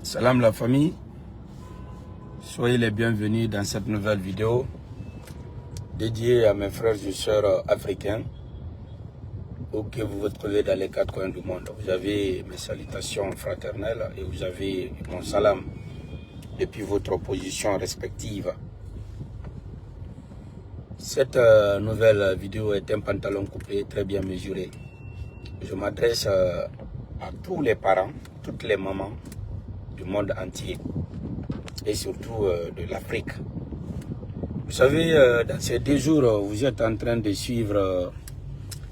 Salam la famille, soyez les bienvenus dans cette nouvelle vidéo dédiée à mes frères et sœurs africains où que vous vous trouvez dans les quatre coins du monde. Vous avez mes salutations fraternelles et vous avez mon salam depuis votre position respective. Cette nouvelle vidéo est un pantalon coupé très bien mesuré. Je m'adresse à tous les parents, toutes les mamans du monde entier et surtout de l'Afrique. Vous savez, dans ces 2 jours, vous êtes en train de suivre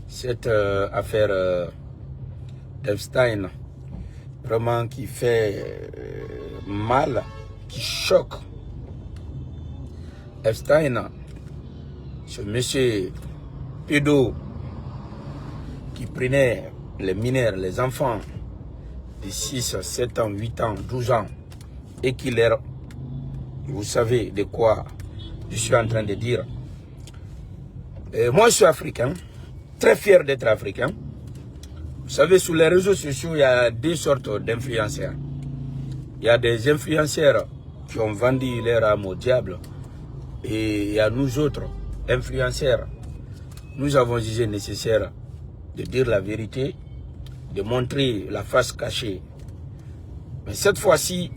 cette affaire d'Epstein, vraiment qui fait mal, qui choque. Epstein, ce monsieur pédo qui prenait les mineurs, les enfants de 6, 7 ans, 8 ans, 12 ans et qui leur... Vous savez de quoi je suis en train de dire. Moi, je suis africain, très fier d'être africain. Vous savez, sur les réseaux sociaux, il y a 2 sortes d'influenceurs. Il y a des influenceurs qui ont vendu leur âme au diable. Et il y a nous autres, influenceurs. Nous avons jugé nécessaire de dire la vérité, de montrer la face cachée. Mais cette fois-ci,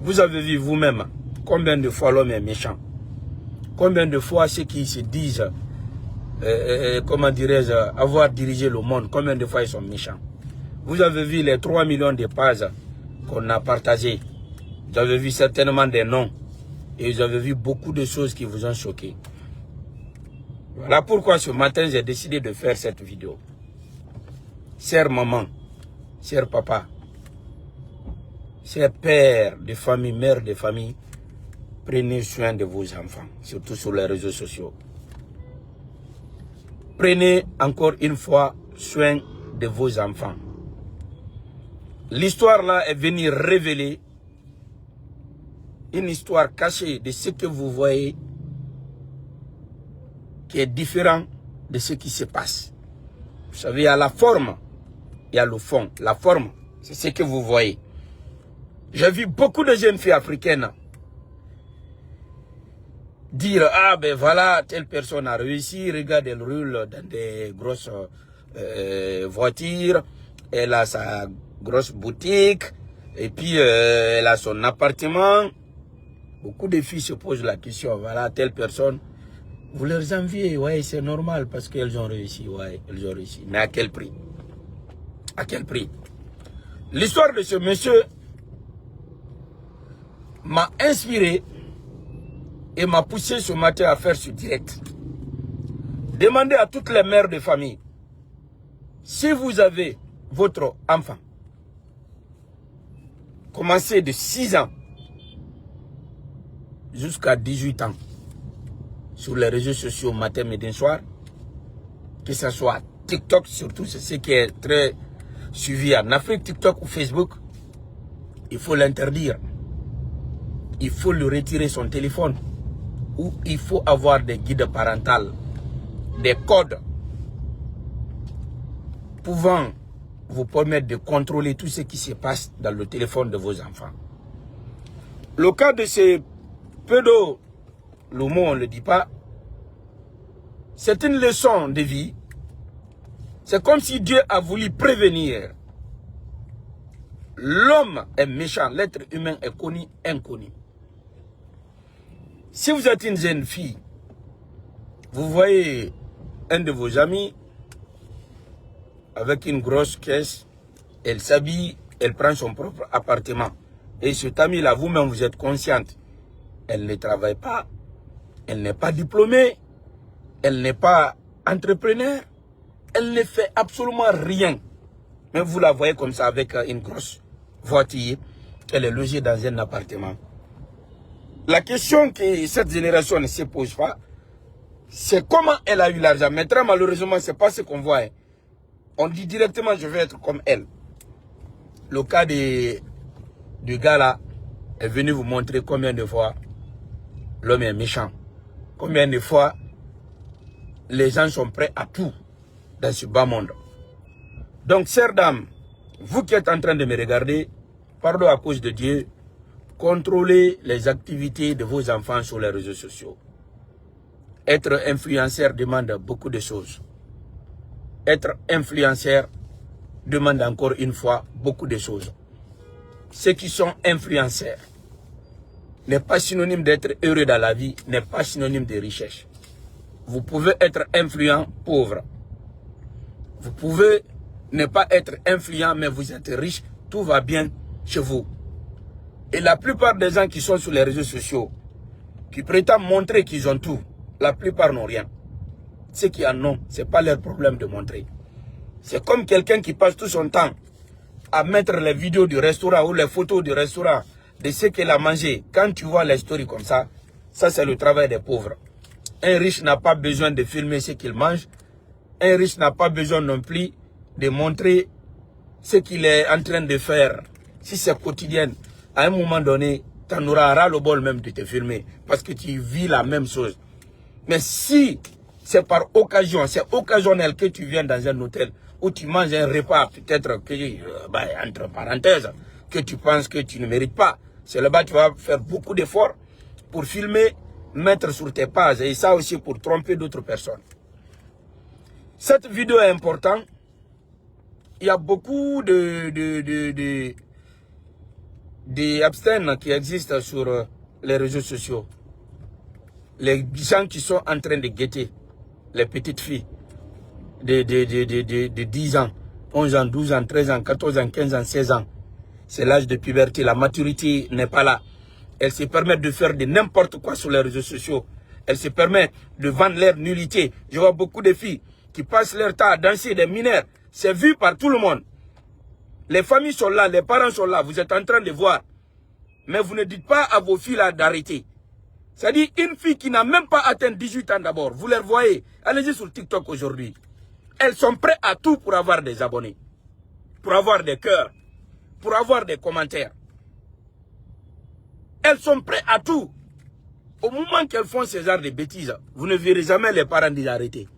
vous avez vu vous-même combien de fois l'homme est méchant. Combien de fois ceux qui se disent, comment dirais-je, avoir dirigé le monde, combien de fois ils sont méchants. Vous avez vu les 3 millions de pages qu'on a partagées. Vous avez vu certainement des noms. Et vous avez vu beaucoup de choses qui vous ont choqué. Voilà pourquoi ce matin, j'ai décidé de faire cette vidéo. Chère maman, cher papa, cher père de famille, mère de famille, prenez soin de vos enfants, surtout sur les réseaux sociaux. Prenez encore une fois soin de vos enfants. L'histoire là est venue révéler une histoire cachée de ce que vous voyez qui est différent de ce qui se passe. Vous savez, il y a la forme, il y a le fond. La forme, c'est ce que vous voyez. J'ai vu beaucoup de jeunes filles africaines dire « Ah ben voilà, telle personne a réussi, regarde, elle roule dans des grosses voitures, elle a sa grosse boutique, et puis elle a son appartement. » Beaucoup de filles se posent la question, voilà, telle personne, vous leur enviez, ouais, c'est normal parce qu'elles ont réussi, ouais, elles ont réussi. Mais à quel prix? À quel prix? L'histoire de ce monsieur m'a inspiré et m'a poussé ce matin à faire ce direct. Demandez à toutes les mères de famille, si vous avez votre enfant, commencez de 6 ans jusqu'à 18 ans, sur les réseaux sociaux matin, midi, soir, que ce soit TikTok, surtout c'est ce qui est très suivi en Afrique, TikTok ou Facebook, il faut l'interdire. Il faut lui retirer son téléphone. Ou il faut avoir des guides parentaux, des codes pouvant vous permettre de contrôler tout ce qui se passe dans le téléphone de vos enfants. Le cas de ces pédos, le mot on ne le dit pas, c'est une leçon de vie. C'est comme si Dieu a voulu prévenir. L'homme est méchant, l'être humain est connu, inconnu. Si vous êtes une jeune fille, vous voyez un de vos amis avec une grosse caisse, elle s'habille, elle prend son propre appartement. Et cet ami-là, vous-même, vous êtes consciente. Elle ne travaille pas, elle n'est pas diplômée, elle n'est pas entrepreneur, elle ne fait absolument rien. Mais vous la voyez comme ça avec une grosse voiture, elle est logée dans un appartement. La question que cette génération ne se pose pas, c'est comment elle a eu l'argent. Mais très malheureusement, ce n'est pas ce qu'on voit. Hein. On dit directement, je vais être comme elle. Le cas du gars là est venu vous montrer combien de fois l'homme est méchant. Combien de fois les gens sont prêts à tout dans ce bas monde. Donc, chère dame, vous qui êtes en train de me regarder, pardon à cause de Dieu, contrôlez les activités de vos enfants sur les réseaux sociaux. Être influenceur demande beaucoup de choses. Être influenceur demande encore une fois beaucoup de choses. Ceux qui sont influenceurs n'est pas synonyme d'être heureux dans la vie, n'est pas synonyme de richesse. Vous pouvez être influent pauvre. Vous pouvez ne pas être influent mais vous êtes riche, tout va bien chez vous. Et la plupart des gens qui sont sur les réseaux sociaux, qui prétendent montrer qu'ils ont tout, la plupart n'ont rien. Ceux qui en ont, ce n'est pas leur problème de montrer. C'est comme quelqu'un qui passe tout son temps à mettre les vidéos du restaurant ou les photos du restaurant de ce qu'il a mangé. Quand tu vois les stories comme ça c'est le travail des pauvres. Un riche n'a pas besoin de filmer ce qu'il mange. Un riche n'a pas besoin non plus de montrer ce qu'il est en train de faire. Si c'est quotidien, à un moment donné, tu en auras ras le bol même de te filmer parce que tu vis la même chose. Mais si c'est par occasion, c'est occasionnel que tu viens dans un hôtel où tu manges un repas, peut-être que, entre parenthèses, que tu penses que tu ne mérites pas, c'est là-bas que tu vas faire beaucoup d'efforts pour filmer, mettre sur tes pages et ça aussi pour tromper d'autres personnes. Cette vidéo est importante. Il y a beaucoup de abstentions qui existent sur les réseaux sociaux. Les gens qui sont en train de guetter les petites filles de 10 ans, 11 ans, 12 ans, 13 ans, 14 ans, 15 ans, 16 ans. C'est l'âge de puberté, la maturité n'est pas là. Elles se permettent de faire de n'importe quoi sur les réseaux sociaux. Elles se permettent de vendre leur nullité. Je vois beaucoup de filles qui passent leur temps à danser des mineurs. C'est vu par tout le monde. Les familles sont là, les parents sont là, vous êtes en train de voir. Mais vous ne dites pas à vos filles là d'arrêter. C'est-à-dire une fille qui n'a même pas atteint 18 ans d'abord. Vous les voyez. Allez-y sur TikTok aujourd'hui. Elles sont prêtes à tout pour avoir des abonnés. Pour avoir des cœurs. Pour avoir des commentaires. Elles sont prêtes à tout. Au moment qu'elles font ce genre de bêtises, vous ne verrez jamais les parents dire arrêter.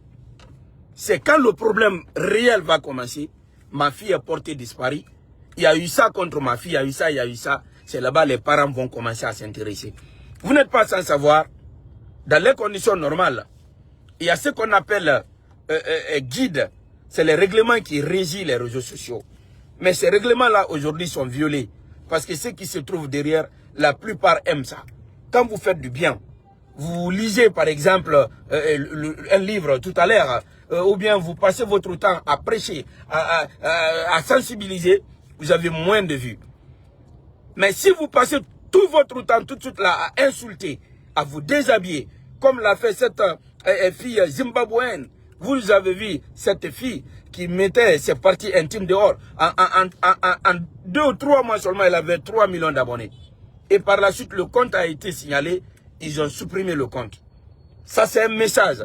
C'est quand le problème réel va commencer. Ma fille est portée disparue. Il y a eu ça contre ma fille, il y a eu ça, il y a eu ça. C'est là-bas les parents vont commencer à s'intéresser. Vous n'êtes pas sans savoir, dans les conditions normales, il y a ce qu'on appelle guide. C'est les règlements qui régissent les réseaux sociaux. Mais ces règlements-là, aujourd'hui, sont violés. Parce que ceux qui se trouvent derrière, la plupart aiment ça. Quand vous faites du bien, vous lisez, par exemple, un livre tout à l'heure, ou bien vous passez votre temps à prêcher, à sensibiliser, vous avez moins de vues. Mais si vous passez tout votre temps tout de suite là à insulter, à vous déshabiller, comme l'a fait cette fille zimbabwéenne, vous avez vu cette fille qui mettait ses parties intimes dehors. En 2 ou 3 mois seulement, elle avait 3 millions d'abonnés. Et par la suite, le compte a été signalé, ils ont supprimé le compte. Ça, c'est un message.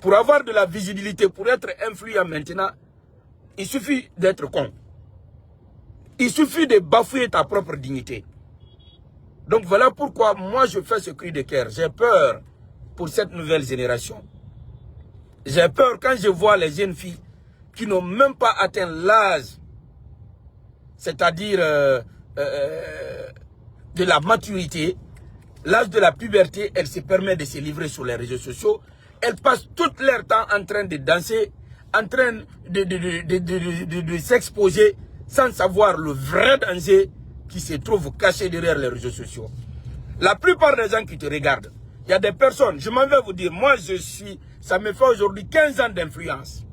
Pour avoir de la visibilité, pour être influent maintenant, il suffit d'être con. Il suffit de bafouer ta propre dignité. Donc voilà pourquoi moi je fais ce cri de cœur. J'ai peur pour cette nouvelle génération. J'ai peur quand je vois les jeunes filles qui n'ont même pas atteint l'âge, c'est-à-dire de la maturité, l'âge de la puberté, elles se permettent de se livrer sur les réseaux sociaux. Elles passent tout leur temps en train de danser, en train de s'exposer sans savoir le vrai danger qui se trouve caché derrière les réseaux sociaux. La plupart des gens qui te regardent, il y a des personnes, je m'en vais vous dire, moi ça me fait aujourd'hui 15 ans d'influence.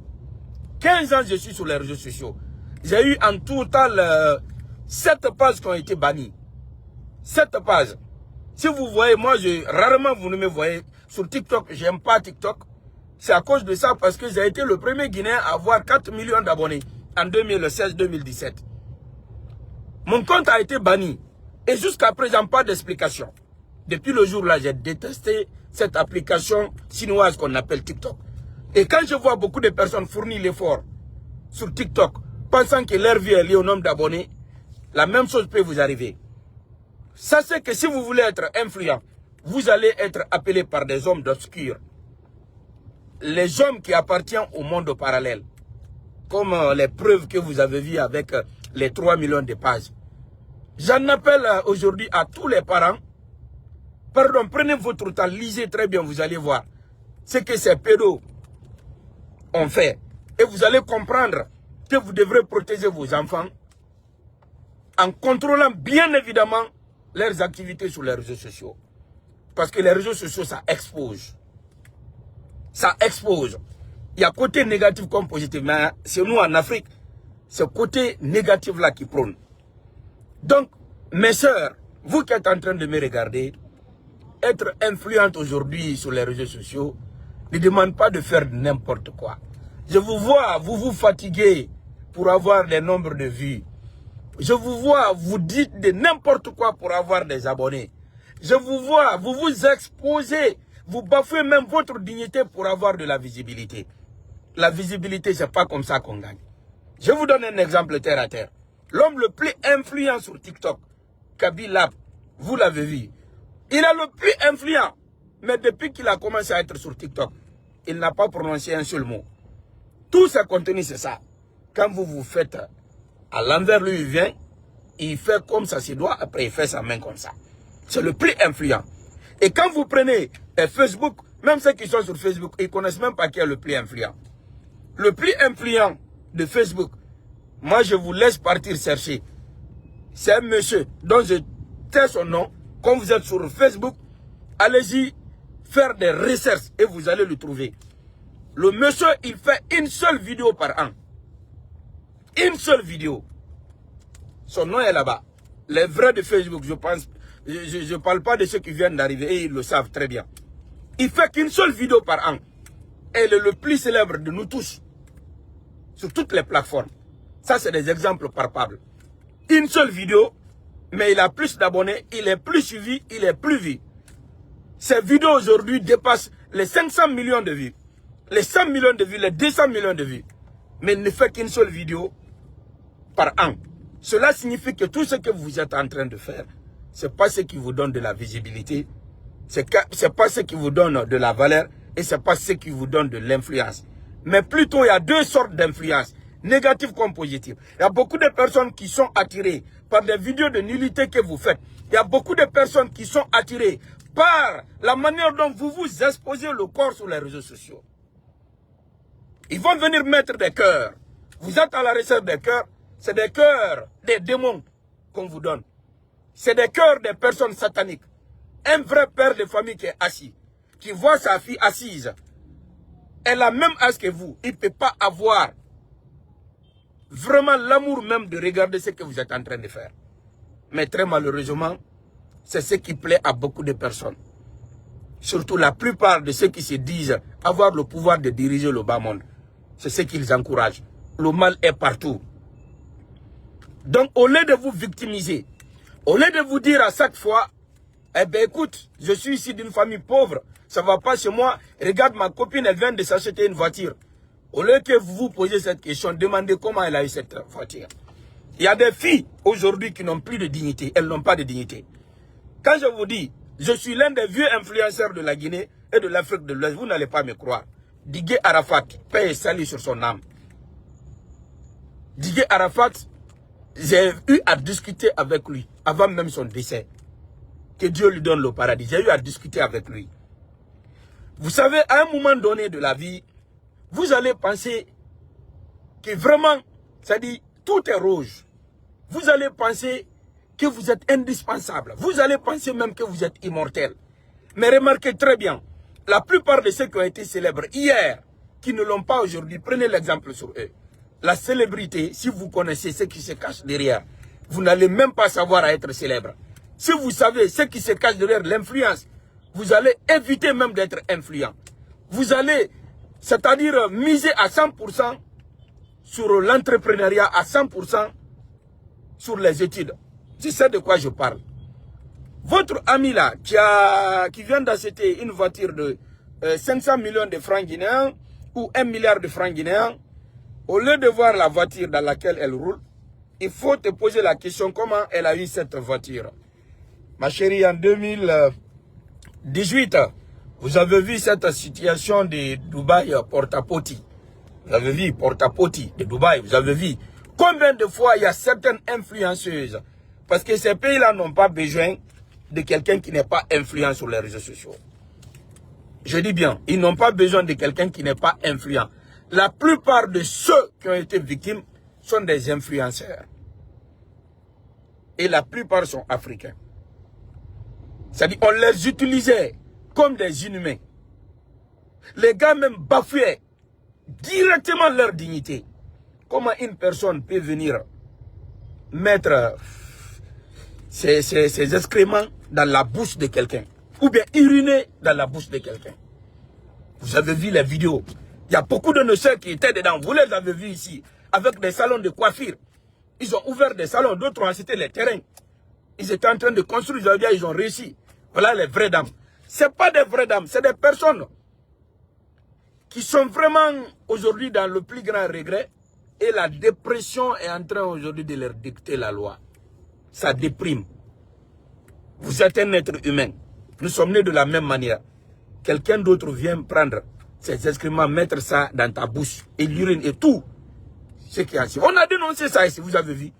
15 ans je suis sur les réseaux sociaux. J'ai eu en total 7 pages qui ont été bannies. 7 pages. Si vous voyez, moi, rarement vous ne me voyez sur TikTok. J'aime pas TikTok. C'est à cause de ça parce que j'ai été le premier Guinéen à avoir 4 millions d'abonnés en 2016-2017. Mon compte a été banni. Et jusqu'à présent, pas d'explication. Depuis le jour-là, j'ai détesté cette application chinoise qu'on appelle TikTok. Et quand je vois beaucoup de personnes fournir l'effort sur TikTok, pensant que leur vie est liée au nombre d'abonnés, la même chose peut vous arriver. Sachez que si vous voulez être influent, vous allez être appelé par des hommes d'obscur. Les hommes qui appartiennent au monde parallèle. Comme les preuves que vous avez vues avec les 3 millions de pages. J'en appelle aujourd'hui à tous les parents. Pardon, prenez votre temps, lisez très bien, vous allez voir ce que ces pédos ont fait. Et vous allez comprendre que vous devrez protéger vos enfants en contrôlant bien évidemment leurs activités sur les réseaux sociaux. Parce que les réseaux sociaux, ça expose. Ça expose. Il y a côté négatif comme positif. Mais c'est nous en Afrique, ce côté négatif-là qui prône. Donc, mes sœurs, vous qui êtes en train de me regarder, être influente aujourd'hui sur les réseaux sociaux ne demande pas de faire n'importe quoi. Je vous vois, vous vous fatiguez pour avoir des nombres de vues. Je vous vois, vous dites de n'importe quoi pour avoir des abonnés. Je vous vois, vous vous exposez, vous bafouez même votre dignité pour avoir de la visibilité. La visibilité, c'est pas comme ça qu'on gagne. Je vous donne un exemple terre à terre. L'homme le plus influent sur TikTok, Kaby Lab, vous l'avez vu. Il est le plus influent. Mais depuis qu'il a commencé à être sur TikTok, il n'a pas prononcé un seul mot. Tout ce contenu, c'est ça. Quand vous vous faites à l'envers, lui, il vient, il fait comme ça se doit, après il fait sa main comme ça. C'est le plus influent. Et quand vous prenez Facebook, même ceux qui sont sur Facebook, ils ne connaissent même pas qui est le plus influent. Le plus influent de Facebook, moi je vous laisse partir chercher. C'est un monsieur dont je tais son nom. Quand vous êtes sur Facebook, allez-y faire des recherches et vous allez le trouver. Le monsieur, il fait une seule vidéo par an. Une seule vidéo. Son nom est là-bas. Les vrais de Facebook, je pense, je ne parle pas de ceux qui viennent d'arriver et ils le savent très bien. Il fait qu'une seule vidéo par an. Et il est le plus célèbre de nous tous. Sur toutes les plateformes. Ça, c'est des exemples palpables. Une seule vidéo, mais il a plus d'abonnés, il est plus suivi, il est plus vu. Ces vidéos aujourd'hui dépassent les 500 millions de vues. Les 100 millions de vues, les 200 millions de vues. Mais il ne fait qu'une seule vidéo par an. Cela signifie que tout ce que vous êtes en train de faire, ce n'est pas ce qui vous donne de la visibilité, ce n'est pas ce qui vous donne de la valeur et ce n'est pas ce qui vous donne de l'influence. Mais plutôt, il y a deux sortes d'influence, négatives comme positives. Il y a beaucoup de personnes qui sont attirées par des vidéos de nullité que vous faites. Il y a beaucoup de personnes qui sont attirées par la manière dont vous vous exposez le corps sur les réseaux sociaux. Ils vont venir mettre des cœurs. Vous êtes à la recherche des cœurs. C'est des cœurs des démons qu'on vous donne. C'est des cœurs des personnes sataniques. Un vrai père de famille qui est assis, qui voit sa fille assise. Elle a même âge que vous. Il ne peut pas avoir vraiment l'amour même de regarder ce que vous êtes en train de faire. Mais très malheureusement, c'est ce qui plaît à beaucoup de personnes. Surtout la plupart de ceux qui se disent avoir le pouvoir de diriger le bas monde. C'est ce qu'ils encouragent. Le mal est partout. Donc, au lieu de vous victimiser, au lieu de vous dire à chaque fois, eh bien écoute, je suis ici d'une famille pauvre, ça ne va pas chez moi, regarde ma copine, elle vient de s'acheter une voiture. Au lieu que vous vous posez cette question, demandez comment elle a eu cette voiture. Il y a des filles aujourd'hui qui n'ont plus de dignité, elles n'ont pas de dignité. Quand je vous dis, je suis l'un des vieux influenceurs de la Guinée et de l'Afrique de l'Ouest, vous n'allez pas me croire. Digue Arafat, paix et salut sur son âme. Digue Arafat, j'ai eu à discuter avec lui avant même son décès. Que Dieu lui donne le paradis. J'ai eu à discuter avec lui. Vous savez, à un moment donné de la vie, vous allez penser que vraiment, c'est-à-dire, tout est rouge. Vous allez penser que vous êtes indispensable. Vous allez penser même que vous êtes immortel. Mais remarquez très bien, la plupart de ceux qui ont été célèbres hier, qui ne l'ont pas aujourd'hui, prenez l'exemple sur eux. La célébrité, si vous connaissez ce qui se cache derrière, vous n'allez même pas savoir à être célèbre. Si vous savez ce qui se cache derrière l'influence, vous allez éviter même d'être influent. Vous allez, c'est-à-dire miser à 100% sur l'entrepreneuriat, à 100% sur les études. Je sais de quoi je parle. Votre ami là, qui vient d'acheter une voiture de 500 millions de francs guinéens ou 1 milliard de francs guinéens, au lieu de voir la voiture dans laquelle elle roule, il faut te poser la question comment elle a eu cette voiture. Ma chérie, en 2018, vous avez vu cette situation de Dubaï Porta-Potty. Vous avez vu Porta-Potty de Dubaï, vous avez vu combien de fois il y a certaines influenceuses. Parce que ces pays-là n'ont pas besoin de quelqu'un qui n'est pas influent sur les réseaux sociaux. Je dis bien, ils n'ont pas besoin de quelqu'un qui n'est pas influent. La plupart de ceux qui ont été victimes sont des influenceurs. Et la plupart sont africains. C'est-à-dire qu'on les utilisait comme des inhumains. Les gars même bafouaient directement leur dignité. Comment une personne peut venir mettre ses excréments dans la bouche de quelqu'un, ou bien uriner dans la bouche de quelqu'un? Vous avez vu les vidéos. Il y a beaucoup de nos soeurs qui étaient dedans. Vous les avez vus ici, avec des salons de coiffure. Ils ont ouvert des salons, d'autres ont acheté les terrains. Ils étaient en train de construire, ils ont réussi. Voilà les vraies dames. Ce pas des vraies dames, c'est des personnes qui sont vraiment aujourd'hui dans le plus grand regret. Et la dépression est en train aujourd'hui de leur dicter la loi. Ça déprime. Vous êtes un être humain. Nous sommes nés de la même manière. Quelqu'un d'autre vient prendre ces excréments, mettre ça dans ta bouche, et l'urine et tout. On a dénoncé ça ici, vous avez vu.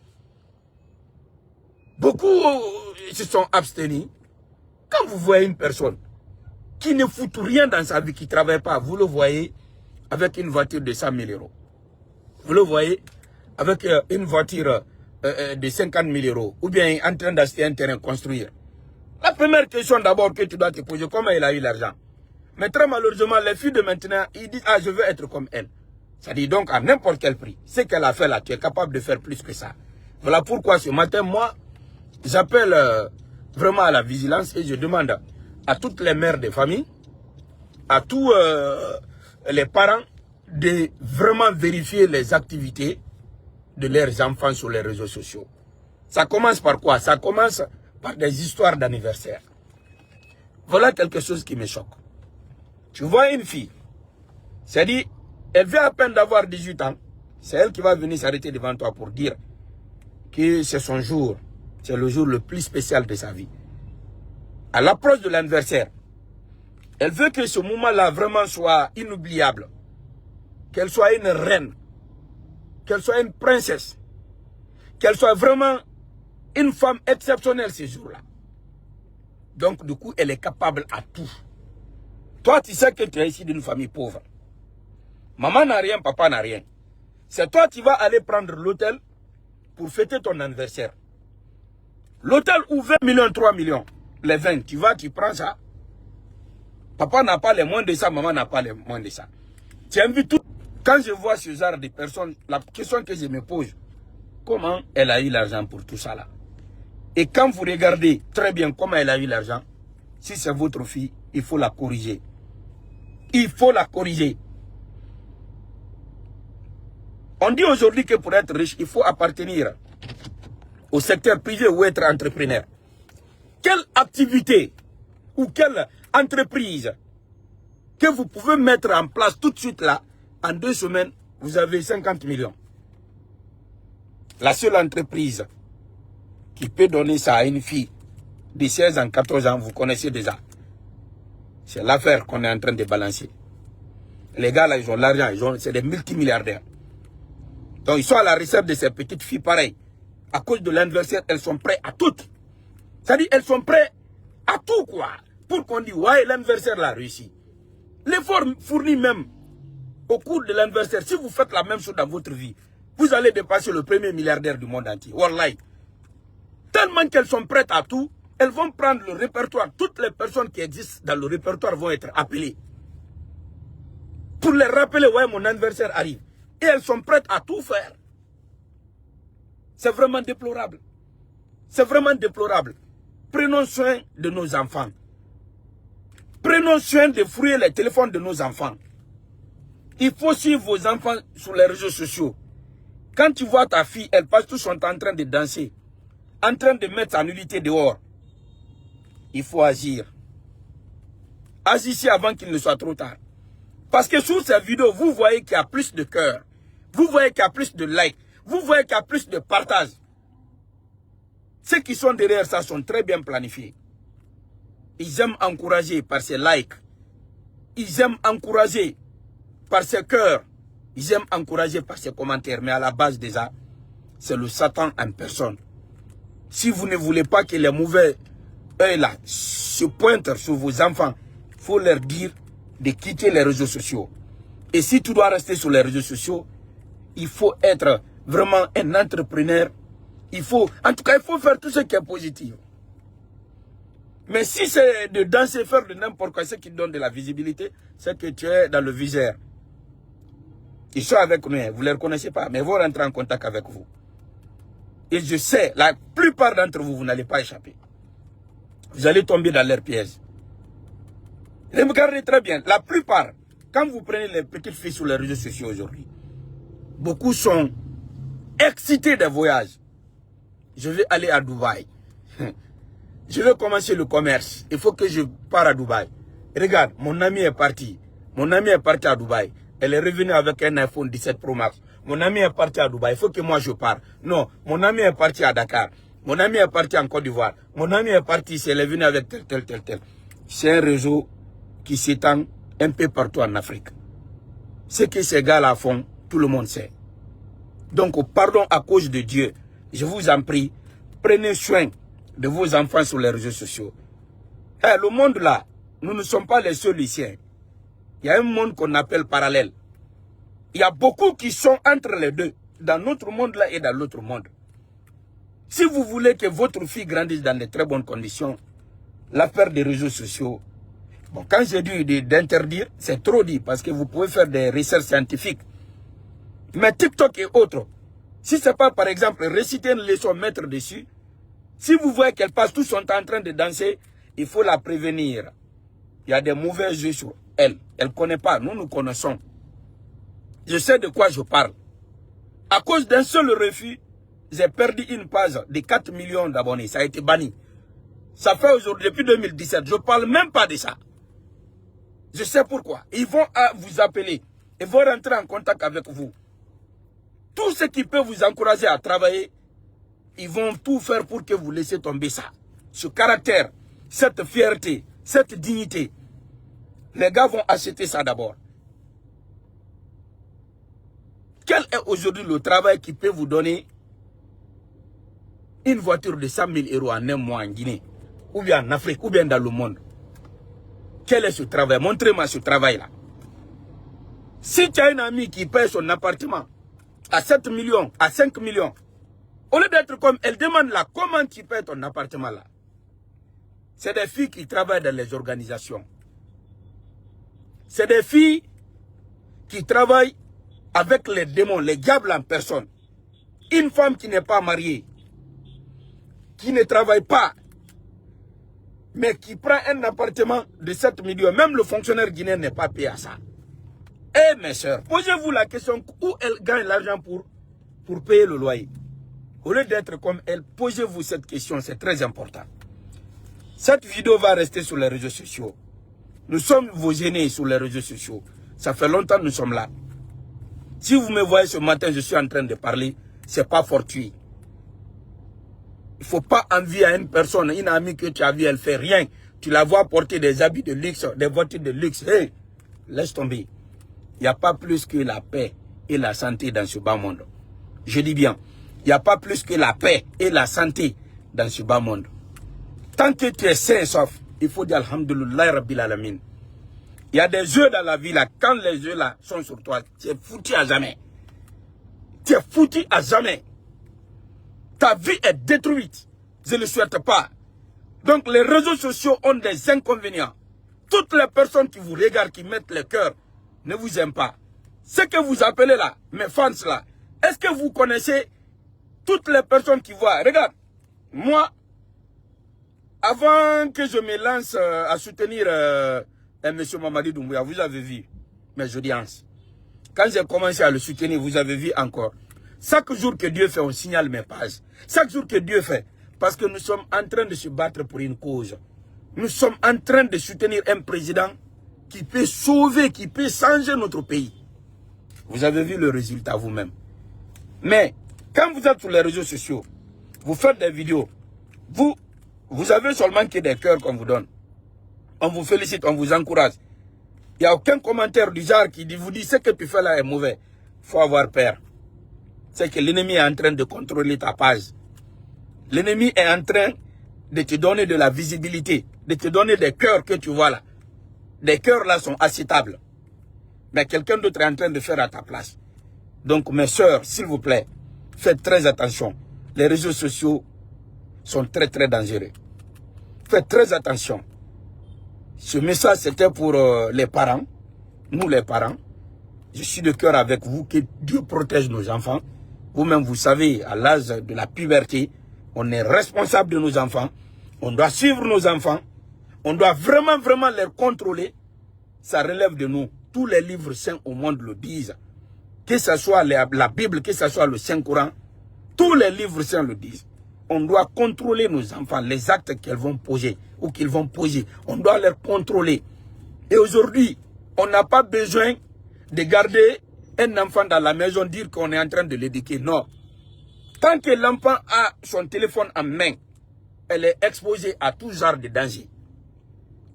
Beaucoup se sont abstenus. Quand vous voyez une personne qui ne fout rien dans sa vie, qui ne travaille pas, vous le voyez avec une voiture de 100 000 euros. Vous le voyez avec une voiture de 50 000 euros. Ou bien en train d'acheter un terrain, construire. La première question d'abord que tu dois te poser, comment il a eu l'argent? Mais très malheureusement, les filles de maintenant, ils disent, ah, je veux être comme elle. Ça dit donc à n'importe quel prix. Ce qu'elle a fait là, tu es capable de faire plus que ça. Voilà pourquoi ce matin, moi, j'appelle vraiment à la vigilance et je demande à toutes les mères de famille, à tous les parents, de vraiment vérifier les activités de leurs enfants sur les réseaux sociaux. Ça commence par quoi? Ça commence par des histoires d'anniversaire. Voilà quelque chose qui me choque. Tu vois une fille, c'est-à-dire, elle vient à peine d'avoir 18 ans, c'est elle qui va venir s'arrêter devant toi pour dire que c'est son jour, c'est le jour le plus spécial de sa vie. À l'approche de l'anniversaire, elle veut que ce moment-là vraiment soit inoubliable. Qu'elle soit une reine, qu'elle soit une princesse, qu'elle soit vraiment une femme exceptionnelle ce jour-là. Donc du coup, elle est capable à tout. Toi, tu sais que tu es ici d'une famille pauvre. Maman n'a rien, papa n'a rien. C'est toi qui vas aller prendre l'hôtel pour fêter ton anniversaire. L'hôtel où 20 millions, 3 millions, les 20, tu vas, tu prends ça. Papa n'a pas les moins de ça, maman n'a pas les moins de ça. Tu invites tout. Quand je vois ce genre de personnes, la question que je me pose, comment elle a eu l'argent pour tout ça là? Et quand vous regardez très bien comment elle a eu l'argent, si c'est votre fille, il faut la corriger. Il faut la corriger. On dit aujourd'hui que pour être riche, il faut appartenir au secteur privé ou être entrepreneur. Quelle activité ou quelle entreprise que vous pouvez mettre en place tout de suite là, en 2 semaines, vous avez 50 millions. La seule entreprise qui peut donner ça à une fille de 16 ans, 14 ans, vous connaissez déjà. C'est l'affaire qu'on est en train de balancer. Les gars là, ils ont l'argent, c'est des multimilliardaires. Donc ils sont à la recherche de ces petites filles pareilles. À cause de l'anniversaire, elles sont prêtes à tout. C'est-à-dire, elles sont prêtes à tout quoi. Pour qu'on dise, ouais, l'anniversaire l'a réussi. L'effort fourni même au cours de l'anniversaire, si vous faites la même chose dans votre vie, vous allez dépasser le premier milliardaire du monde entier. Wallahi. Tellement qu'elles sont prêtes à tout, elles vont prendre le répertoire. Toutes les personnes qui existent dans le répertoire vont être appelées. Pour les rappeler, ouais, mon anniversaire arrive. Et elles sont prêtes à tout faire. C'est vraiment déplorable. C'est vraiment déplorable. Prenons soin de nos enfants. Prenons soin de fouiller les téléphones de nos enfants. Il faut suivre vos enfants sur les réseaux sociaux. Quand tu vois ta fille, elle passe tout son temps en train de danser, en train de mettre sa nullité dehors. Il faut agir. Agissez avant qu'il ne soit trop tard. Parce que sur ces vidéos, vous voyez qu'il y a plus de cœur. Vous voyez qu'il y a plus de likes. Vous voyez qu'il y a plus de partage. Ceux qui sont derrière ça sont très bien planifiés. Ils aiment encourager par ces likes. Ils aiment encourager par ces cœurs. Ils aiment encourager par ces commentaires. Mais à la base déjà, c'est le Satan en personne. Si vous ne voulez pas que les mauvais œils là se pointent sur vos enfants, il faut leur dire de quitter les réseaux sociaux. Et si tu dois rester sur les réseaux sociaux, il faut être vraiment un entrepreneur. En tout cas, il faut faire tout ce qui est positif. Mais si c'est de danser, faire de n'importe quoi, ce qui donne de la visibilité, c'est que tu es dans le viseur. Ils sont avec nous, vous ne les reconnaissez pas, mais ils vont rentrer en contact avec vous. Et je sais, la plupart d'entre vous, vous n'allez pas échapper. Vous allez tomber dans leur piège. Regardez très bien, la plupart, quand vous prenez les petites filles sur les réseaux sociaux aujourd'hui, beaucoup sont excités des voyages. Je vais aller à Dubaï. Je vais commencer le commerce. Il faut que je parte à Dubaï. Regarde, mon ami est parti. Mon ami est parti à Dubaï. Elle est revenue avec un iPhone 17 Pro Max. Mon ami est parti à Dubaï. Il faut que moi je parte. Non, mon ami est parti à Dakar. Mon ami est parti en Côte d'Ivoire. Mon ami est parti, elle est venue avec tel. C'est un réseau qui s'étend un peu partout en Afrique. Ce que ces gars-là font, tout le monde sait. Donc, pardon à cause de Dieu, je vous en prie, prenez soin de vos enfants sur les réseaux sociaux. Le monde là, nous ne sommes pas les seuls ici. Il y a un monde qu'on appelle parallèle. Il y a beaucoup qui sont entre les deux, dans notre monde là et dans l'autre monde. Si vous voulez que votre fille grandisse dans de très bonnes conditions, l'affaire des réseaux sociaux, bon, quand j'ai dit d'interdire, c'est trop dit, parce que vous pouvez faire des recherches scientifiques. Mais TikTok et autres, si ce n'est pas par exemple réciter une leçon, mettre dessus, si vous voyez qu'elle passe tout son temps en train de danser, il faut la prévenir. Il y a des mauvais jeux sur elle. Elle ne connaît pas, nous connaissons. Je sais de quoi je parle. À cause d'un seul refus, j'ai perdu une page de 4 millions d'abonnés. Ça a été banni. Ça fait aujourd'hui, depuis 2017, je ne parle même pas de ça. Je sais pourquoi. Ils vont vous appeler. Ils vont rentrer en contact avec vous. Tout ce qui peut vous encourager à travailler, ils vont tout faire pour que vous laissiez tomber ça. Ce caractère, cette fierté, cette dignité. Les gars vont acheter ça d'abord. Quel est aujourd'hui le travail qui peut vous donner une voiture de 100 000 € en un mois en Guinée, ou bien en Afrique, ou bien dans le monde? Quel est ce travail? Montrez-moi ce travail-là. Si tu as une amie qui paye son appartement à 7 millions, à 5 millions, au lieu d'être comme elle demande là, comment tu payes ton appartement là? C'est des filles qui travaillent dans les organisations. C'est des filles qui travaillent avec les démons, les diables en personne. Une femme qui n'est pas mariée, qui ne travaille pas, mais qui prend un appartement de 7 millions, même le fonctionnaire guinéen n'est pas payé à ça. Eh mes soeurs, posez-vous la question où elle gagne l'argent pour payer le loyer. Au lieu d'être comme elle, posez-vous cette question, c'est très important. Cette vidéo va rester sur les réseaux sociaux. Nous sommes vos aînés sur les réseaux sociaux. Ça fait longtemps que nous sommes là. Si vous me voyez ce matin, je suis en train de parler, ce n'est pas fortuit. Il ne faut pas envier à une personne, une amie que tu as vue, elle ne fait rien. Tu la vois porter des habits de luxe, des voitures de luxe. Hey, laisse tomber. Il n'y a pas plus que la paix et la santé dans ce bas monde. Je dis bien, il n'y a pas plus que la paix et la santé dans ce bas monde. Tant que tu es sain et sauf, il faut dire Alhamdulillah Rabbil Alamin. Il y a des œufs dans la vie là, quand les œufs là sont sur toi, tu es foutu à jamais. Tu es foutu à jamais. Ta vie est détruite. Je ne le souhaite pas. Donc les réseaux sociaux ont des inconvénients. Toutes les personnes qui vous regardent, qui mettent le cœur, ne vous aiment pas. Ce que vous appelez là, mes fans là, est-ce que vous connaissez toutes les personnes qui voient? Regarde, moi, avant que je me lance à soutenir M. Mamadi Doumbouya, vous avez vu mes audiences. Quand j'ai commencé à le soutenir, vous avez vu encore. Chaque jour que Dieu fait, on signale mes pages. Chaque jour que Dieu fait. Parce que nous sommes en train de se battre pour une cause. Nous sommes en train de soutenir un président qui peut sauver, qui peut changer notre pays. Vous avez vu le résultat vous-même. Mais, quand vous êtes sur les réseaux sociaux, vous faites des vidéos, vous avez seulement que des cœurs qu'on vous donne. On vous félicite, on vous encourage. Il n'y a aucun commentaire du genre qui vous dit ce que tu fais là est mauvais. Il faut avoir peur. C'est que l'ennemi est en train de contrôler ta page. L'ennemi est en train de te donner de la visibilité, de te donner des cœurs que tu vois là. Des cœurs là sont acceptables. Mais quelqu'un d'autre est en train de faire à ta place. Donc mes sœurs, s'il vous plaît, faites très attention. Les réseaux sociaux sont très très dangereux. Faites très attention. Ce message c'était pour les parents. Nous les parents. Je suis de cœur avec vous, que Dieu protège nos enfants. Vous-même vous savez, à l'âge de la puberté, on est responsable de nos enfants. On doit suivre nos enfants. On doit vraiment les contrôler. Ça relève de nous. Tous les livres saints au monde le disent. Que ce soit la Bible, que ce soit le Saint-Coran, tous les livres saints le disent. On doit contrôler nos enfants, les actes qu'ils vont poser ou qu'ils vont poser. On doit les contrôler. Et aujourd'hui, on n'a pas besoin de garder un enfant dans la maison, dire qu'on est en train de l'éduquer. Non. Tant que l'enfant a son téléphone en main, elle est exposée à tout genre de danger.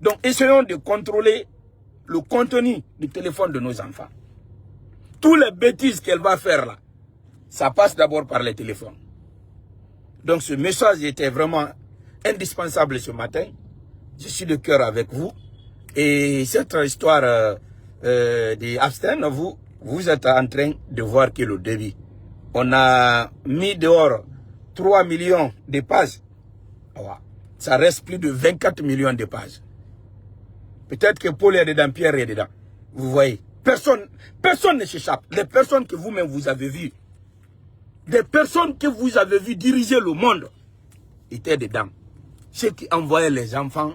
Donc, essayons de contrôler le contenu du téléphone de nos enfants. Toutes les bêtises qu'elle va faire là, ça passe d'abord par les téléphones. Donc, ce message était vraiment indispensable ce matin. Je suis de cœur avec vous. Et cette histoire des Abstin, vous êtes en train de voir que le début. On a mis dehors 3 millions de pages. Ça reste plus de 24 millions de pages. Peut-être que Paul est dedans, Pierre est dedans. Vous voyez, personne ne s'échappe. Les personnes que vous-même vous avez vues, des personnes que vous avez vues diriger le monde, étaient dedans. Ceux qui envoyaient les enfants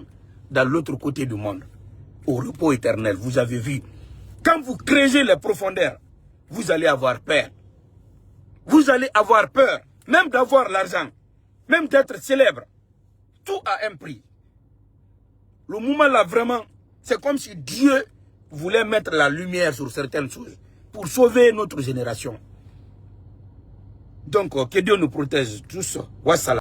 dans l'autre côté du monde, au repos éternel, vous avez vu. Quand vous creusez les profondeurs, vous allez avoir peur. Vous allez avoir peur, même d'avoir l'argent, même d'être célèbre. Tout a un prix. Le moment là, vraiment, c'est comme si Dieu voulait mettre la lumière sur certaines choses pour sauver notre génération. Donc, que Dieu nous protège tous. Wassalam.